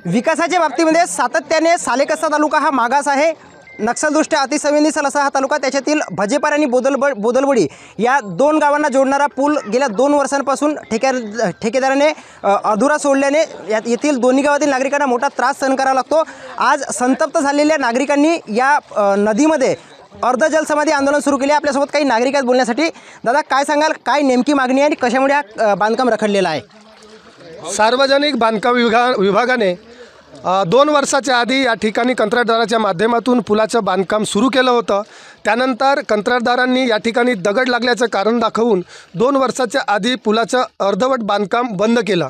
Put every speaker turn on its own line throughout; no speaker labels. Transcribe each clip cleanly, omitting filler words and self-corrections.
विकासाच्या बाबतीमध्ये सातत्याने सालेकसा तालुका हा मागास आहे। नक्षलदृष्ट्या अतिसंवेदनशील असा हा तालुका, त्याच्यातील भजेपार आणि बोदलबडी या दोन गावांना जोडणारा पूल गेल्या 2 वर्षांपासून ठेकेदाराने अधुरा सोडल्याने येथील दोन्ही गावातील नागरिकांना मोठा त्रास सहन करावा लागतो। आज संतप्त झालेल्या नागरिकांनी या नदीमध्ये अर्ध जलसमाधी आंदोलन सुरू केले। आपल्यासोबत काही नागरिक आहेत बोलण्यासाठी। दादा, काय सांगाल, काय नेमकी मागणी आहे आणि कशामुळे हा बांधकाम रखडलेला आहे?
सार्वजनिक बांधकाम विभागाने 2 वर्षाच्या आधी या ठिकाणी कंत्राटदाराच्या माध्यमातून पुलाचं बांधकाम सुरू केलं होतं। त्यानंतर कंत्राटदारांनी या ठिकाणी दगड लागल्याचं कारण दाखवून 2 वर्षाच्या आधी पुलाचं अर्धवट बांधकाम बंद केलं।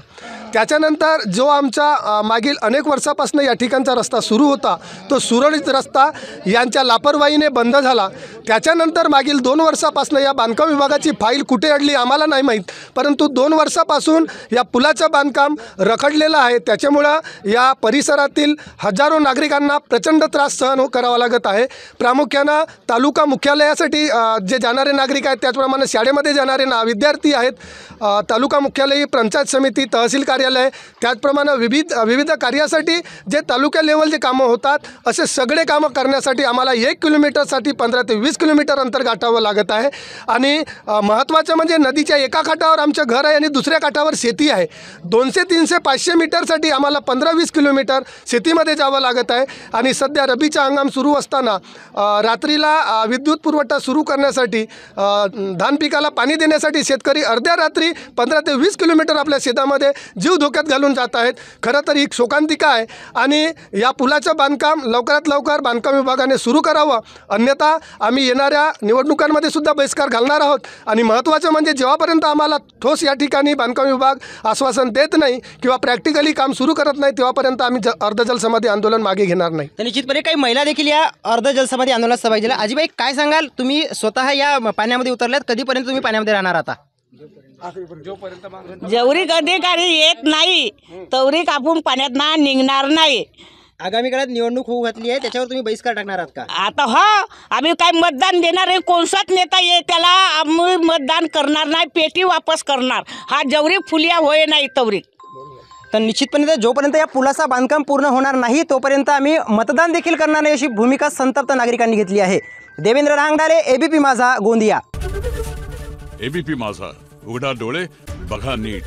त्याच्यानंतर जो आमचा मागील अनेक वर्षापासून या ठिकाणचा रस्ता सुरू होता, तो सुरळीत रस्ता यांच्या लापरवाहीने बंद झाला। त्याच्यानंतर मागील 2 वर्षापासून या बांधकाम विभागाची फाईल कुठे अडली आम्हाला नाही माहीत, परंतु 2 वर्षापासून या पुलाचं बांधकाम रखडलेलं आहे। त्याच्यामुळं या परिसरातील हजारो नागरिकांना प्रचंड त्रास सहन करावा लागत आहे। प्रामुख्यानं तालुका मुख्यालयासाठी जे जाणारे नागरिक आहेत, त्याचप्रमाणे शाळेमध्ये जाणारे विद्यार्थी आहेत, तालुका मुख्यालय, पंचायत समिती, तहसील कार्यालय, त्याचप्रमाणे विविध कार्यासाठी जे तालुका लेवलचे कामं होतात, असे सगळे कामं करण्यासाठी आम्हाला 1 किलोमीटरसाठी 15 ते 20 किलोमीटर अंतर गाठावं लागत आहे। आणि महत्त्वाचं म्हणजे नदीच्या एका काठावर आमचं घर आहे आणि दुसऱ्या काठावर शेती आहे। 200, 300, 500 मीटरसाठी आम्हाला 15-20 किलोमीटर शेतीमध्ये जावं लागत आहे। आणि सध्या रबीचा हंगाम सुरू असताना रात्रीला विद्युत पुरवठा सुरू करण्यासाठी, धान पिकाला पाणी देण्यासाठी शेतकरी अर्ध्या रात्री 15 ते 20 किलोमीटर आपल्या शेतामध्ये जीव धोक्यात घालून जात आहेत। खरं तर ही शोकांतिका आहे आणि या पुलाचं बांधकाम लवकरात लवकर बांधकाम विभागाने सुरू करावं, अन्यथा आम्ही येणाऱ्या निवडणुकांमध्ये सुद्धा बहिष्कार घालणार आहोत। आणि महत्त्वाचं म्हणजे जेव्हापर्यंत आम्हाला ठोस या ठिकाणी बांधकाम विभाग आश्वासन देत नाही किंवा प्रॅक्टिकली काम सुरू करत नाही, तेव्हापर्यंत आम्ही अर्ध जलसमाधी आंदोलन मागे घेणार नाही।
तर निश्चितपणे काही महिला देखील या अर्ध जलसमाधी आंदोलनात सहभागी झाल्या। आजीबाई, काय सांगाल, तुम्ही स्वतः या पाण्यामध्ये उतरल्यात, कधीपर्यंत तुम्ही पाण्यामध्ये राहणार आता?
जेवढी अधिकारी येत नाही तेवढी आपण पाण्यात ना निघणार नाही।
आगामी काळात निवडणूक होऊ घातली आहे, त्याच्यावर तुम्ही बहिष्कार टाकणार आहात का?
आता हो, आम्ही काय मतदान देणार आहे? कोणसाच नेता ये त्याला आम्ही मतदान करणार नाही, पेटी वापस करणार। हा जेवढी फुलिया होय नाही तेवढी।
तर निश्चितपणे जोपर्यंत या पुलाचा बांधकाम पूर्ण होणार नाही तोपर्यंत आम्ही मतदान देखील करणार नाही, अशी भूमिका संतप्त नागरिकांनी घेतली आहे। देवेंद्र रांगडाले, एबीपी माझा, गोंदिया।
एबीपी माझा, उघडा डोळे बघा नीट।